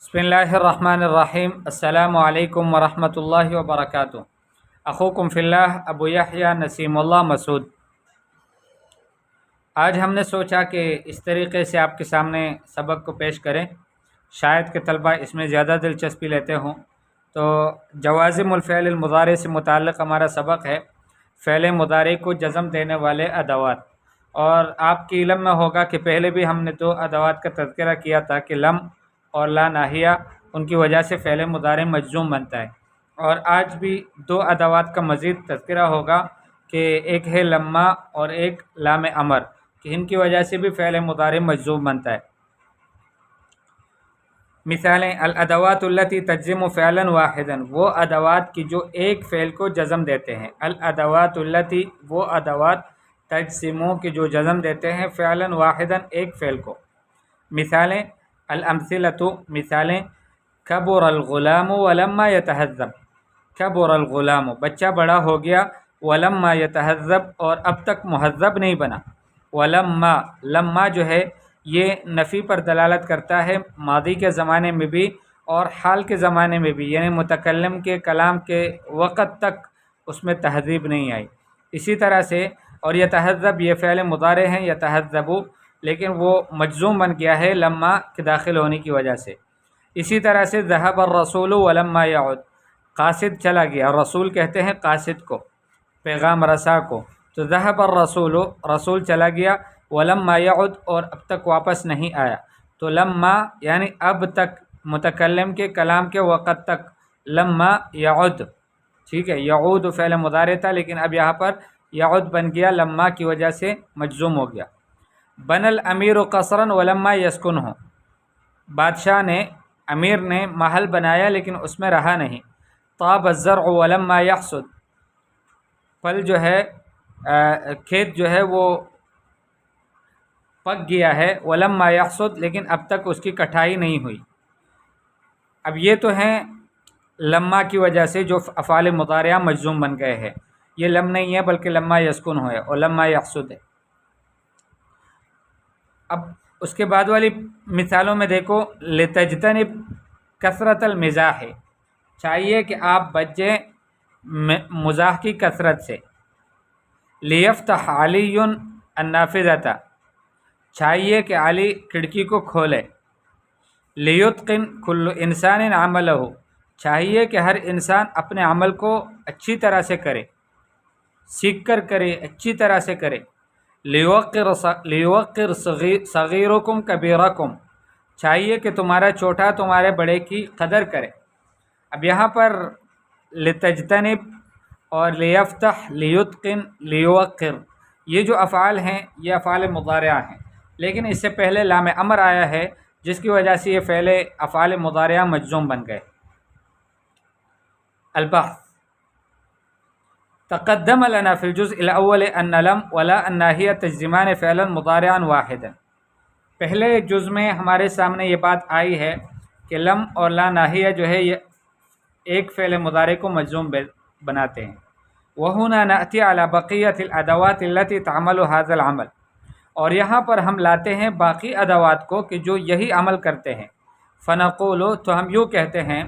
بسم اللہ الرحمن الرحیم۔ السلام علیکم ورحمۃ اللہ وبرکاتہ۔ اخوکم فی اللہ ابو یحییٰ نسیم اللہ مسعود۔ آج ہم نے سوچا کہ اس طریقے سے آپ کے سامنے سبق کو پیش کریں، شاید کہ طلبہ اس میں زیادہ دلچسپی لیتے ہوں۔ تو جوازم الفعل المضارع سے متعلق ہمارا سبق ہے، فعل مضارع کو جزم دینے والے ادوات۔ اور آپ کی علم میں ہوگا کہ پہلے بھی ہم نے دو ادوات کا تذکرہ کیا تھا کہ لم اور لا ناہیہ، ان کی وجہ سے فعل مضارع مجزوم بنتا ہے۔ اور آج بھی دو ادوات کا مزید تذکرہ ہوگا کہ ایک ہے لما اور ایک لام امر، کہ ان کی وجہ سے بھی فعل مضارع مجزوم بنتا ہے۔ مثالیں: الادوات التي تجزم فعلا واحدا، وہ ادوات کی جو ایک فعل کو جزم دیتے ہیں۔ الادوات التي، وہ ادوات تجزموں کی جو جزم دیتے ہیں فعلا واحدا، ایک فعل کو۔ مثالیں: الامثلۃ، مثالیں: کبر الغلام ولما يتهذب، کبر الغلام، بچہ بڑا ہو گیا، ولما يتهذب، اور اب تک مہذب نہیں بنا۔ ولما، لما جو ہے یہ نفی پر دلالت کرتا ہے، ماضی کے زمانے میں بھی اور حال کے زمانے میں بھی، یعنی متکلم کے کلام کے وقت تک اس میں تہذیب نہیں آئی۔ اسی طرح سے، اور یتہذب یہ فعل مضارع ہیں، یتہذب، لیکن وہ مجزوم بن گیا ہے لما کے داخل ہونے کی وجہ سے۔ اسی طرح سے ذهب الرسول ولما يعد، قاصد چلا گیا، رسول کہتے ہیں قاصد کو، پیغام رساں کو۔ تو ذهب الرسول، رسول چلا گیا، ولما يعد، اور اب تک واپس نہیں آیا۔ تو لما یعنی اب تک، متکلم کے کلام کے وقت تک، لما يعد، ٹھیک ہے۔ يعود فعل مضارع تھا، لیکن اب یہاں پر يعد بن گیا، لما کی وجہ سے مجزوم ہو گیا۔ بن الامیر قصرا ولما یسکنہ، بادشاہ نے، امیر نے محل بنایا لیکن اس میں رہا نہیں۔ طاب الزرع ولما یحصد، پھل جو ہے، کھیت جو ہے وہ پک گیا ہے، ولما یحصد، لیکن اب تک اس کی کٹائی نہیں ہوئی۔ اب یہ تو ہیں لما کی وجہ سے جو افعال مضارعہ مجزوم بن گئے ہیں۔ یہ لم نہیں ہے بلکہ لما یسکن ہے اور لما یحصد ہے۔ اب اس کے بعد والی مثالوں میں دیکھو، لتجتنب کثرت المزاح، چاہیے کہ آپ بچ جائیں مزاح کی کثرت سے۔ لیفتح علی النافذۃ، چاہیے کہ علی کھڑکی کو کھولے۔ لیتقن کل انسان عملہ، چاہیے کہ ہر انسان اپنے عمل کو اچھی طرح سے کرے، سیکھ کر کرے، اچھی طرح سے کرے۔ لیوقر صغیرکم کبیرکم، چاہیے کہ تمہارا چھوٹا تمہارے بڑے کی قدر کرے۔ اب یہاں پر لتجتنب اور لیفتح، لیتقن، لیوقر، یہ جو افعال ہیں یہ افعال مضارعہ ہیں، لیکن اس سے پہلے لام امر آیا ہے جس کی وجہ سے یہ فعل افعال مضارعہ مجزوم بن گئے۔ البحث: تقدم لنا في الجزء الاول ان لم ولا الناہیہ تجزمان فعلا مضارعا واحدا، پہلے جز میں ہمارے سامنے یہ بات آئی ہے کہ لم اور لا ناہیہ جو ہے یہ ایک فعل مضارع کو مجزوم بناتے ہیں۔ وهنا نأتي على بقية الادوات التي تعمل هذا العمل، اور یہاں پر ہم لاتے ہیں باقی ادوات کو کہ جو یہی عمل کرتے ہیں۔ فنقول، تو ہم یوں کہتے ہیں،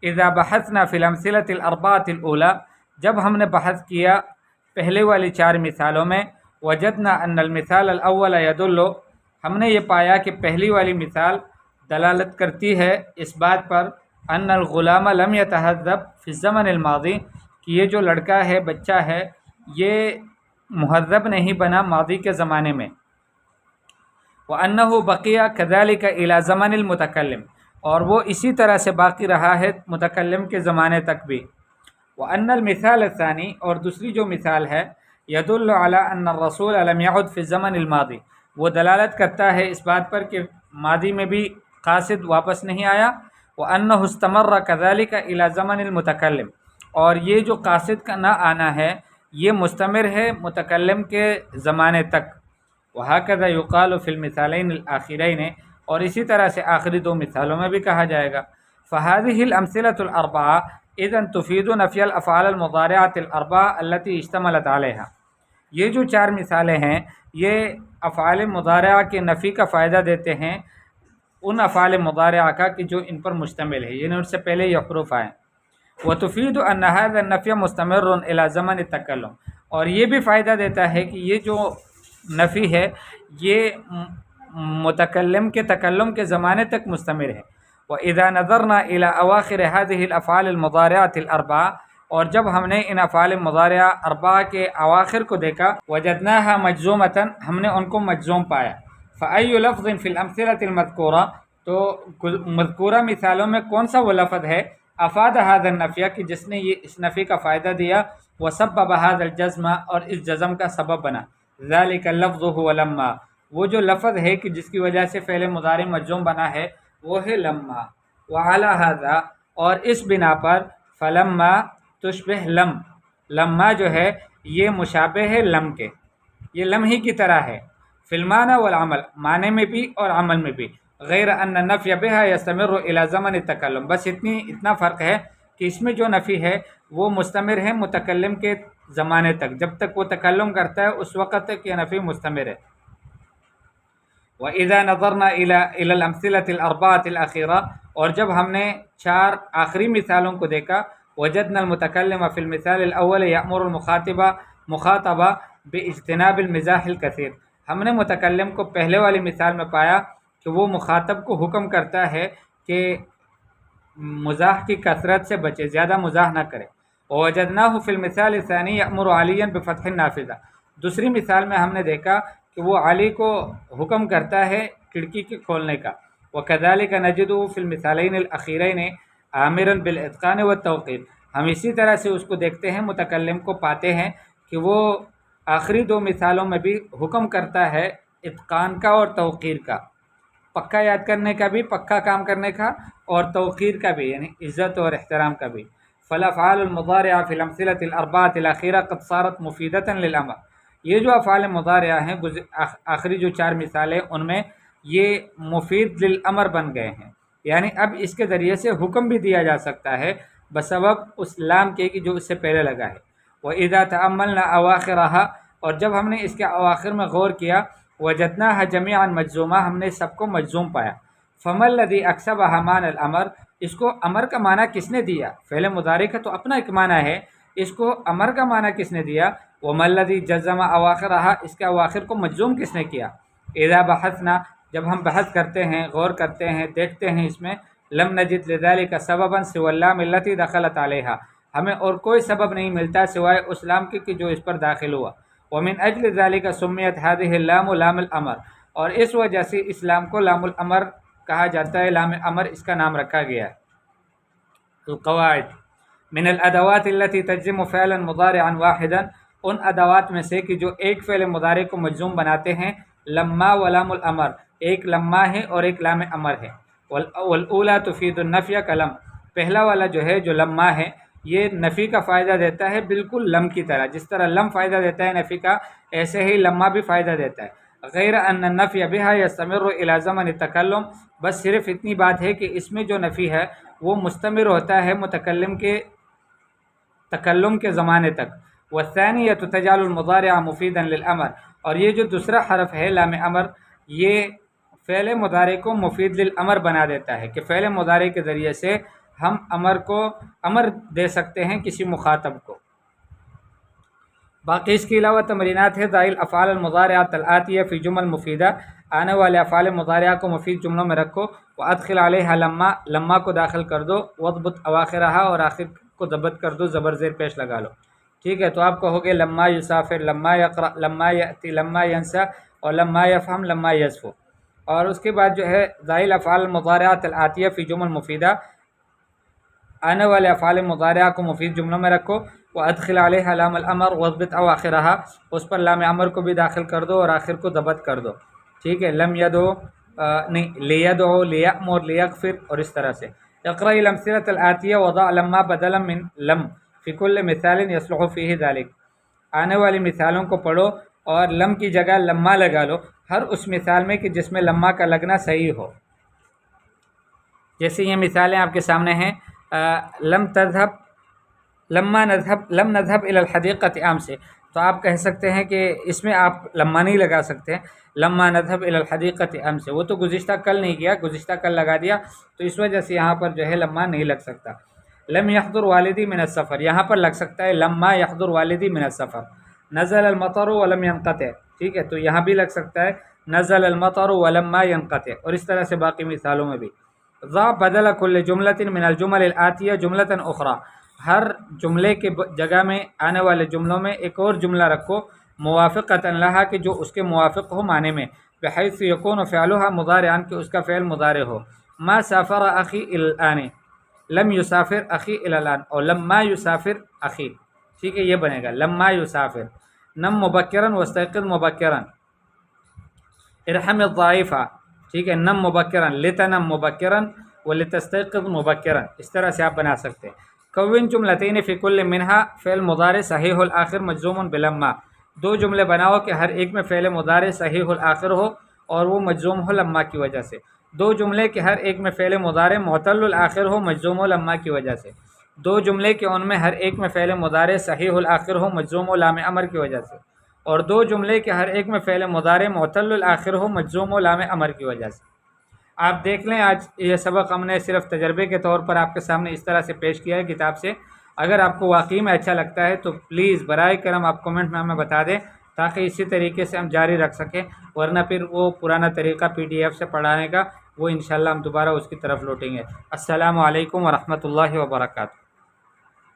اذا بحثنا في الامثلة الاربعة الاولى، جب ہم نے بحث کیا پہلے والی چار مثالوں میں، وجدنا ان المثال الاول يدل، ہم نے یہ پایا کہ پہلی والی مثال دلالت کرتی ہے اس بات پر، ان الغلام لم يتهذب في الزمن الماضي، کہ یہ جو لڑکا ہے، بچہ ہے، یہ مہذب نہیں بنا ماضی کے زمانے میں۔ وانه بقي كذلك الى زمن المتكلم، اور وہ اسی طرح سے باقی رہا ہے متکلم کے زمانے تک بھی۔ وان المثال الثاني، اور دوسری جو مثال ہے، يدل على ان الرسول لم يعد في الزمن الماضي، وہ دلالت کرتا ہے اس بات پر کہ ماضی میں بھی قاصد واپس نہیں آیا۔ وانه استمر كذلك الى زمن المتكلم، اور یہ جو قاصد کا نہ آنا ہے یہ مستمر ہے متکلم کے زمانے تک۔ وهكذا يقال في المثالين الآخرين، اور اسی طرح سے آخری دو مثالوں میں بھی کہا جائے گا۔ فهذه الأمثلة الأربعة اذن تفيد نفي الافعال المضارعة الاربعة التي اشتملت عليها، یہ جو چار مثالیں ہیں یہ افعال مضارعہ کے نفی کا فائدہ دیتے ہیں ان افعال مضارعہ کا کہ جو ان پر مشتمل ہے، یعنی ان سے پہلے یہ حروف آئیں۔ وتفید ان هذا النفی مستمر الى زمن التکلم، اور یہ بھی فائدہ دیتا ہے کہ یہ جو نفی ہے یہ متکلم کے تکلم کے زمانے تک مستمر ہے۔ وَإِذَا نَظَرْنَا إِلَى أَوَاخِرِ هَذِهِ الْأَفْعَالِ الْمُضَارِعَةِ الْأَرْبَعَةِ، اور جب ہم نے ان افعال مضارعہ اربعہ کے اواخر کو دیکھا، وجدناها مجزومة، ہم نے ان کو مجزوم پایا۔ فأي لفظ في الأمثلة المذكورة، تو مذکورہ مثالوں میں کون سا وہ لفظ ہے افاد هذا النفی کہ جس نے یہ اس نفی کا فائدہ دیا، وسبب هذا الجزم، اور اس جزم کا سبب بنا، ذلك اللفظ هو لما، وہ جو لفظ ہے کہ جس کی وجہ سے فعل مضارع مجزوم بنا ہے وہ ہے لما۔ وعلى هذا، اور اس بنا پر، فلما تشبہ لم، لما جو ہے یہ مشابہ ہے لم کے، یہ لم ہی کی طرح ہے، فی المعنی والعمل، معنی میں بھی اور عمل میں بھی، غیر ان النفی بها یستمر الى زمن التکلم، بس اتنا فرق ہے کہ اس میں جو نفی ہے وہ مستمر ہے متکلم کے زمانے تک، جب تک وہ تکلم کرتا ہے اس وقت تک یہ نفی مستمر ہے۔ وَإِذَا نَظَرْنَا إِلَى الْأَمْثِلَةِ الْأَرْبَعَةِ الْأَخِيرَةِ، اور جب ہم نے چار آخری مثالوں کو دیکھا، وجدنا المتکلم فی المثال الاول یأمر مخاطبہ باجتناب المزاح الکثیر، ہم نے متکلم کو پہلے والی مثال میں پایا کہ وہ مخاطب کو حکم کرتا ہے کہ مزاح کی کثرت سے بچے، زیادہ مزاح نہ کرے۔ ووجدناہ فی المثال الثانی یأمر علیاً بفتح النافذہ، دوسری مثال میں ہم نے دیکھا کہ وہ علی کو حکم کرتا ہے کھڑکی کے کھولنے کا۔ وکذالک نجدہ فی المثالین الاخیرین آمرا بالاتقان والتوقیر، ہم اسی طرح سے اس کو دیکھتے ہیں، متکلم کو پاتے ہیں کہ وہ آخری دو مثالوں میں بھی حکم کرتا ہے اتقان کا اور توقیر کا، پکا یاد کرنے کا بھی، پکا کام کرنے کا، اور توقیر کا بھی، یعنی عزت اور احترام کا بھی۔ فالافعال المضارعہ فی الامثلۃ الاربعۃ الاخیرہ قد صارت مفیدۃ للامر، یہ جو افعال مضارعہ ہیں آخری جو چار مثالیں ان میں یہ مفید للامر بن گئے ہیں، یعنی اب اس کے ذریعے سے حکم بھی دیا جا سکتا ہے بسبب اس لام کے کہ جو اس سے پہلے لگا ہے۔ وَإِذَا تَأَمَّلْنَا أَوَاخِرَهَا، اور جب ہم نے اس کے اواخر میں غور کیا، وجدناها جميعا مجزومہ، ہم نے سب کو مجزوم پایا۔ فَمَا الَّذِي أَكْسَبَهَا مَعنَى الْأَمْرِ، اس کو امر کا معنی کس نے دیا؟ فعل مضارع کا تو اپنا ایک معنی ہے، اس کو امر کا معنی کس نے دیا؟ وَمَا الَّذِي جَزَّمَ أَوَاخِرَهَا، اس کے اواخر کو مجزوم کس نے کیا؟ اذا بحثنا، جب ہم بحث کرتے ہیں، غور کرتے ہیں، دیکھتے ہیں اس میں، لم نجد لذلك سببا سوى اللام التي دخلت عليها، ہمیں اور کوئی سبب نہیں ملتا سوائے اس لام کے کہ جو اس پر داخل ہوا۔ ومن اجل ذلك سميت هذه اللام لام الامر، اور اس وجہ سے اس لام کو لام الامر کہا جاتا ہے، لام امر اس کا نام رکھا گیا ہے۔ القواعد من الادوات التي تجزم فعلا مضارعا واحدا، ان ادوات میں سے کہ جو ایک فعل مضارع کو مجزوم بناتے ہیں، لما و لام الامر، ایک لما ہے اور ایک لام امر ہے۔ والاولی تفید النفی کلم، پہلا والا جو ہے جو لما ہے یہ نفی کا فائدہ دیتا ہے بالکل لم کی طرح، جس طرح لم فائدہ دیتا ہے نفی کا، ایسے ہی لما بھی فائدہ دیتا ہے۔ غیر ان النفی بها یستمر الى زمن التکلم، بس صرف اتنی بات ہے کہ اس میں جو نفی ہے وہ مستمر ہوتا ہے متکلم کے تکلم کے زمانے تک۔ والثانیہ تجعل المضارع مفیدا للامر، اور یہ جو دوسرا حرف ہے لام امر، یہ فعل مضارع کو مفید للامر بنا دیتا ہے کہ فعل مضارع کے ذریعے سے ہم امر دے سکتے ہیں کسی مخاطب کو۔ باقی اس کے علاوہ تمرینات ہے، ضائع الافعال المضارعۃ الآتیہ فی جمل مفیدہ، آنے والے افعال مضارعہ کو مفید جملوں میں رکھو۔ وادخل علیہا لما، لما کو داخل کر دو، واضبط اواخرہا، اور آخر کو ضبط کر دو، زبر زیر پیش لگا لو۔ ٹھیک ہے، تو آپ کہو گے لما یسافر، لما یقرأ، لما یأتی، لما ینسى، اور لما یفہم، لما یصفو۔ اور اس کے بعد جو ہے ضائع الافعال المضارعۃ الآتیہ فی جمل مفیدہ، آنے والے افعال مضارعہ کو مفید جملوں میں رکھو۔ وادخل علیہا لام الامر واضبط اواخرہا، اس پر لام امر کو بھی داخل کر دو اور آخر کو ضبط کر دو۔ ٹھیک ہے، لم یدعو نہیں، لیدعو، لیأمر، لیغفر، اور اس طرح سے۔ اقرأ الامثلة الآتیہ وضع لما بدلا من لم فی کل مثال یصلح فیہ ذلک، آنے والی مثالوں کو پڑھو اور لم کی جگہ لما لگا لو ہر اس مثال میں کہ جس میں لما کا لگنا صحیح ہو۔ جیسے یہ مثالیں آپ کے سامنے ہیں، لم تذهب لما نذهب لم نذهب الى الحديقة امس، تو آپ کہہ سکتے ہیں کہ اس میں آپ لما نہیں لگا سکتے، لما نذهب الى الحديقة امس، وہ تو گزشتہ کل نہیں کیا، گزشتہ کل لگا دیا، تو اس وجہ سے یہاں پر جو ہے لما نہیں لگ سکتا۔ لم يحضر والدی من السفر، یہاں پر لگ سکتا ہے لما يحضر والدی من السفر۔ نزل المطر ولم ينقطع، ٹھیک ہے، تو یہاں بھی لگ سکتا ہے نزل المطر ولما ينقطع، اور اس طرح سے باقی مثالوں میں بھی۔ ضع بدل كل جملة من الجمل الآتية جملة أخرى، ہر جملے کے جگہ میں آنے والے جملوں میں ایک اور جملہ رکھو موافقۃ لہا، کہ جو اس کے موافق ہو معنی میں، بحیث یکون فعلها مضارعا، کہ اس کا فعل مضارع ہو۔ ما سافر اخی الى الان، لم یسافر اخی الى الان، اور لما یسافر اخی، ٹھیک ہے، یہ بنے گا لما یسافر۔ نم مبکرا واستيقظ مبکرا، ارحم الضعیفہ، ٹھیک ہے، نم مبکرا لتنم مبکرا ولتستيقظ مبکرا، اس طرح سے آپ بنا سکتے ہیں۔ کون جملتین فی کل منہا، فعل مضارع صحیح الآخر مجزوم بلما، دو جملے بناؤ کہ ہر ایک میں فعل مضارع صحیح الآخر ہو اور وہ مجزوم ہو لما کی وجہ سے، دو جملے کہ ہر ایک میں فعل مضارع معتل الآخر ہو مجزوم ہو لما کی وجہ سے، دو جملے کہ ان میں ہر ایک میں فعل مضارع صحیح الآخر ہو مجزوم ہو لام امر کی وجہ سے، اور دو جملے کہ ہر ایک میں فعل مضارع معتل الآخر ہو مجزوم ہو لام امر کی وجہ سے۔ آپ دیکھ لیں، آج یہ سبق ہم نے صرف تجربے کے طور پر آپ کے سامنے اس طرح سے پیش کیا ہے کتاب سے۔ اگر آپ کو واقعی میں اچھا لگتا ہے تو پلیز برائے کرم آپ کمنٹ میں ہمیں بتا دیں، تاکہ اسی طریقے سے ہم جاری رکھ سکیں، ورنہ پھر وہ پرانا طریقہ PDF سے پڑھانے کا وہ انشاءاللہ ہم دوبارہ اس کی طرف لوٹیں گے۔ السلام علیکم ورحمۃ اللہ وبرکاتہ۔